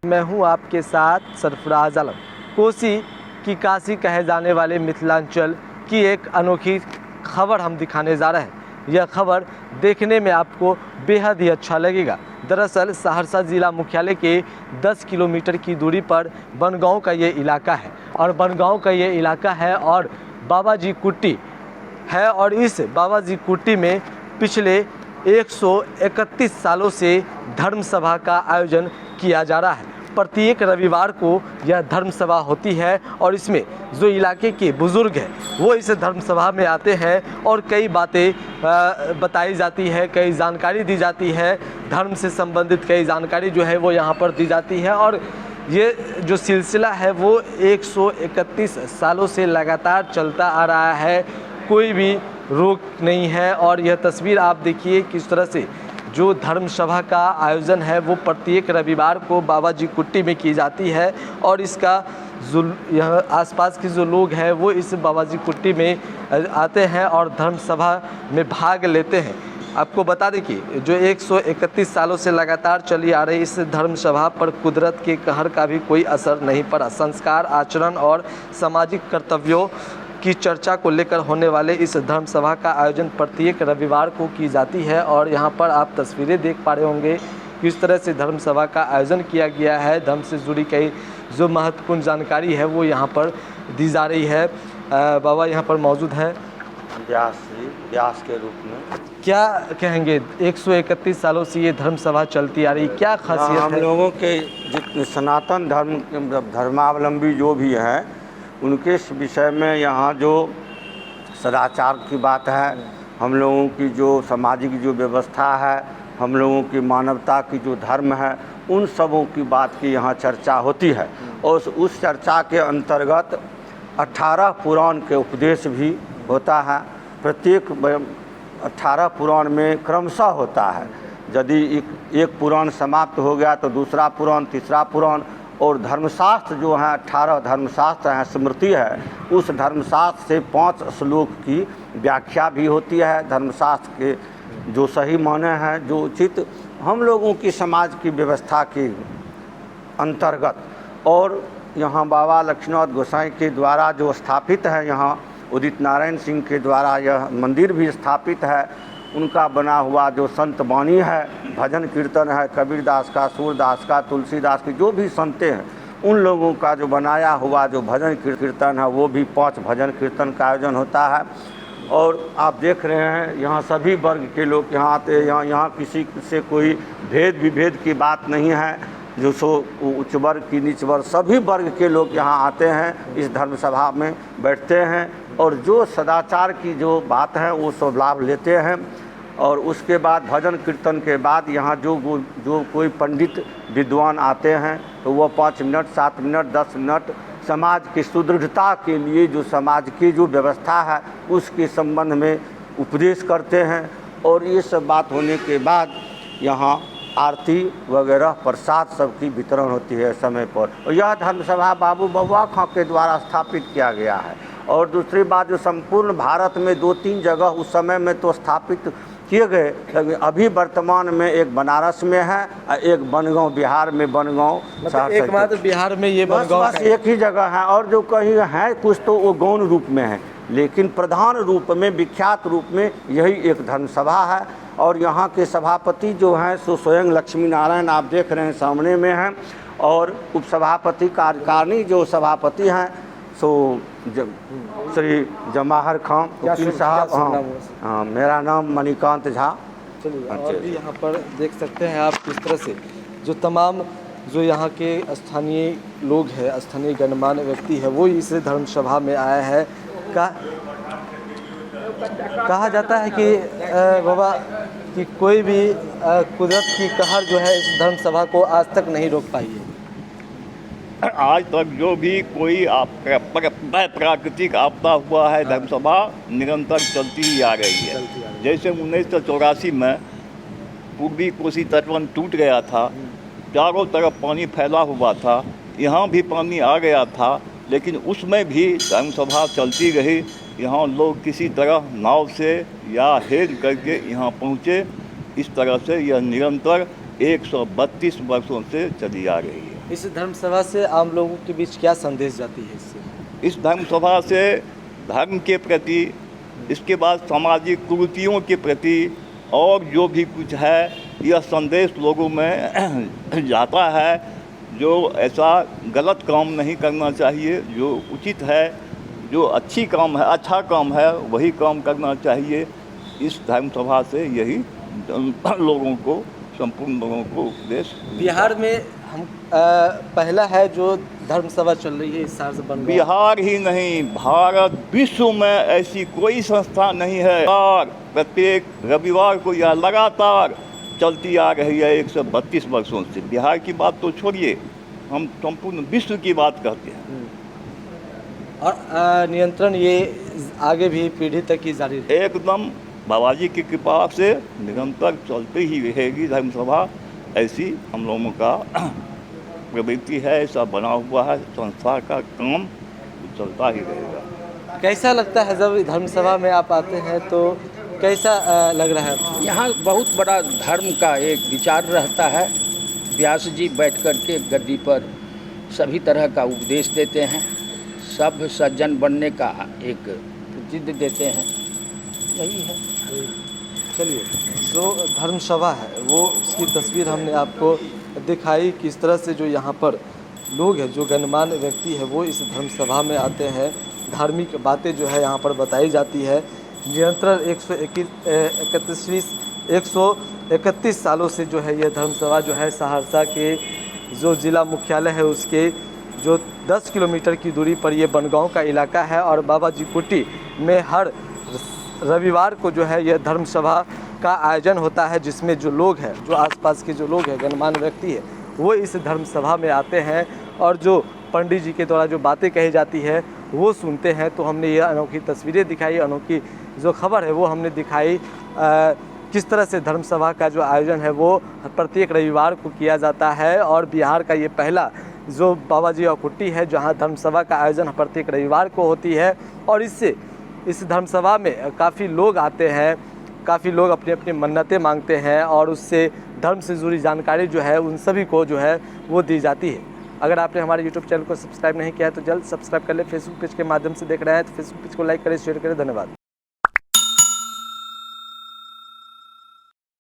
मैं हूं आपके साथ सरफराज आलम। कोसी की काशी कहे जाने वाले मिथिलांचल की एक अनोखी खबर हम दिखाने जा रहे हैं। यह खबर देखने में आपको बेहद ही अच्छा लगेगा। दरअसल सहरसा ज़िला मुख्यालय के 10 किलोमीटर की दूरी पर बनगांव का ये इलाका है और बनगांव का ये इलाका है और बाबा जी कुट्टी है और इस बाबा जी कुट्टी में पिछले 131 सालों से धर्म सभा का आयोजन किया जा रहा है। प्रत्येक रविवार को यह धर्म सभा होती है और इसमें जो इलाके के बुज़ुर्ग हैं वो इस धर्म सभा में आते हैं और कई बातें बताई जाती है, कई जानकारी दी जाती है, धर्म से संबंधित कई जानकारी जो है वो यहाँ पर दी जाती है। और ये जो सिलसिला है वो 131 सालों से लगातार चलता आ रहा है, कोई भी रोक नहीं है। और यह तस्वीर आप देखिए किस तरह से जो धर्म सभा का आयोजन है वो प्रत्येक रविवार को बाबा जी कुट्टी में की जाती है और इसका जो यहाँ आसपास के जो लोग हैं वो इस बाबा जी कुट्टी में आते हैं और धर्म सभा में भाग लेते हैं। आपको बता दें कि जो 131 सालों से लगातार चली आ रही इस धर्म सभा पर कुदरत के कहर का भी कोई असर नहीं पड़ा। संस्कार, आचरण और सामाजिक कर्तव्यों की चर्चा को लेकर होने वाले इस धर्म सभा का आयोजन प्रत्येक रविवार को की जाती है और यहाँ पर आप तस्वीरें देख पा रहे होंगे किस तरह से धर्म सभा का आयोजन किया गया है। धर्म से जुड़ी कई जो महत्वपूर्ण जानकारी है वो यहाँ पर दी जा रही है। बाबा यहाँ पर मौजूद हैं व्यास के रूप में। क्या कहेंगे, 131 सालों से ये धर्म सभा चलती आ रही, क्या खासियत है? हम लोगों के जितने सनातन धर्मावलंबी जो भी हैं उनके विषय में यहाँ जो सदाचार की बात है, हम लोगों की जो सामाजिक जो व्यवस्था है, हम लोगों की मानवता की जो धर्म है, उन सबों की बात की यहाँ चर्चा होती है। और उस चर्चा के अंतर्गत 18 पुराण के उपदेश भी होता है। प्रत्येक 18 पुराण में क्रमशः होता है। यदि एक पुराण समाप्त हो गया तो दूसरा पुराण, तीसरा पुराण, और धर्मशास्त्र जो है 18 धर्मशास्त्र हैं, स्मृति है, उस धर्मशास्त्र से 5 श्लोक की व्याख्या भी होती है। धर्मशास्त्र के जो सही माने हैं, जो उचित हम लोगों की समाज की व्यवस्था के अंतर्गत। और यहाँ बाबा लक्ष्मीनाथ गोसाई के द्वारा जो स्थापित है, यहाँ उदित नारायण सिंह के द्वारा यह मंदिर भी स्थापित है। उनका बना हुआ जो संत वाणी है, भजन कीर्तन है, कबीरदास का, सूरदास का, तुलसीदास के जो भी संते हैं उन लोगों का जो बनाया हुआ जो भजन कीर्तन है वो भी 5 भजन कीर्तन का आयोजन होता है। और आप देख रहे हैं यहाँ सभी वर्ग के लोग यहाँ आते हैं। यहाँ किसी से कोई भेद विभेद की बात नहीं है, जो सो उच्च वर्ग की नीच वर्ग सभी वर्ग के लोग यहाँ आते हैं, इस धर्म सभा में बैठते हैं और जो सदाचार की जो बात है वो सब लाभ लेते हैं। और उसके बाद भजन कीर्तन के बाद यहाँ जो कोई पंडित विद्वान आते हैं तो वो 5 मिनट, 7 मिनट, 10 मिनट समाज की सुदृढ़ता के लिए जो समाज की जो व्यवस्था है उसके संबंध में उपदेश करते हैं। और ये सब बात होने के बाद यहाँ आरती वगैरह प्रसाद सबकी वितरण होती है समय पर। और यह धर्मसभा बाबू बउआ खां के द्वारा स्थापित किया गया है। और दूसरी बात, जो संपूर्ण भारत में 2-3 जगह उस समय में तो स्थापित किए गए, लेकिन अभी वर्तमान में एक बनारस में है और एक बनगांव, बिहार में बनगांव, मतलब एकमात्र बिहार में ये बनगांव बस एक ही जगह है। और जो कहीं है कुछ तो वो गौण रूप में है, लेकिन प्रधान रूप में, विख्यात रूप में यही एक धर्म सभा है। और यहाँ के सभापति जो हैं सो स्वयं लक्ष्मी नारायण आप देख रहे हैं सामने में हैं। और उपसभापति कार्यकारिणी जो सभापति हैं सो श्री जमाहर खान वकील साहब। हाँ, मेरा नाम मणिकांत झा। चलिए, और भी यहाँ पर देख सकते हैं आप किस तरह से जो तमाम जो यहाँ के स्थानीय लोग हैं, स्थानीय गणमान्य व्यक्ति है, वो इस धर्म सभा में आया है। कहा जाता है कि बाबा कि कोई भी कुदरत की कहर जो है इस धर्म सभा को आज तक नहीं रोक पाई है। आज तक जो भी कोई प्राकृतिक आपदा हुआ है, धर्म सभा निरंतर चलती ही आ रही है। जैसे 1984 में पूर्वी कोसी तटबंध टूट गया था, चारों तरफ पानी फैला हुआ था, यहाँ भी पानी आ गया था, लेकिन उसमें भी धर्म सभा चलती रही। यहाँ लोग किसी तरह नाव से या हेल करके यहाँ पहुँचे। इस तरह से यह निरंतर 132 वर्षों से चली आ रही है। इस धर्म सभा से आम लोगों के बीच क्या संदेश जाती है इससे? इस धर्म सभा से धर्म के प्रति, इसके बाद सामाजिक कुरीतियों के प्रति और जो भी कुछ है यह संदेश लोगों में जाता है। जो ऐसा गलत काम नहीं करना चाहिए, जो उचित है, जो अच्छी काम है, अच्छा काम है, वही काम करना चाहिए। इस धर्म सभा से यही लोगों को, संपूर्ण लोगों को उपदेश। बिहार में हम पहला है जो धर्म सभा चल रही है इस साल से बन। बिहार ही नहीं, भारत विश्व में ऐसी कोई संस्था नहीं है। और प्रत्येक रविवार को यह लगातार चलती आ रही है 132 वर्षों से। बिहार की बात तो छोड़िए, हम संपूर्ण विश्व की बात करते हैं। और नियंत्रण ये आगे भी पीढ़ी तक ही जारी रहेगा। एकदम बाबा जी की कृपा से निरंतर चलती ही रहेगी धर्म सभा। ऐसी हम लोगों का प्रवृत्ति है, ऐसा बना हुआ है, संस्था का काम चलता ही रहेगा। कैसा लगता है जब धर्म सभा में आप आते हैं तो कैसा लग रहा है? यहाँ बहुत बड़ा धर्म का एक विचार रहता है। व्यास जी बैठ कर के गद्दी पर सभी तरह का उपदेश देते हैं, सब सज्जन बनने का एक जिद देते हैं, यही है। चलिए, जो धर्म सभा है वो उसकी तस्वीर हमने आपको दिखाई, किस तरह से जो यहाँ पर लोग हैं, जो गणमान्य व्यक्ति है वो इस धर्म सभा में आते हैं। धार्मिक बातें जो है यहाँ पर बताई जाती है। निरंतर 131 सालों से जो है यह धर्म सभा जो है सहरसा के जो ज़िला मुख्यालय है उसके जो 10 किलोमीटर की दूरी पर ये बनगांव का इलाका है। और बाबा जी कुटी में हर रविवार को जो है यह धर्म सभा का आयोजन होता है, जिसमें जो लोग हैं, जो आसपास के जो लोग हैं, गणमान्य व्यक्ति है, वो इस धर्म सभा में आते हैं और जो पंडित जी के द्वारा जो बातें कही जाती है वो सुनते हैं। तो हमने ये अनोखी तस्वीरें दिखाई, अनोखी जो खबर है वो हमने दिखाई, किस तरह से धर्म सभा का जो आयोजन है वो प्रत्येक रविवार को किया जाता है। और बिहार का ये पहला जो बाबा जी और कुट्टी है जहाँ धर्म सभा का आयोजन प्रत्येक रविवार को होती है। और इससे इस धर्म सभा में काफ़ी लोग आते हैं, काफ़ी लोग अपनी अपनी मन्नतें मांगते हैं और उससे धर्म से जुड़ी जानकारी जो है उन सभी को जो है वो दी जाती है। अगर आपने हमारे YouTube चैनल को सब्सक्राइब नहीं किया है तो जल्द सब्सक्राइब कर ले। फेसबुक पेज के माध्यम से देख रहे हैं तो फेसबुक पेज को लाइक करें, शेयर करें। धन्यवाद।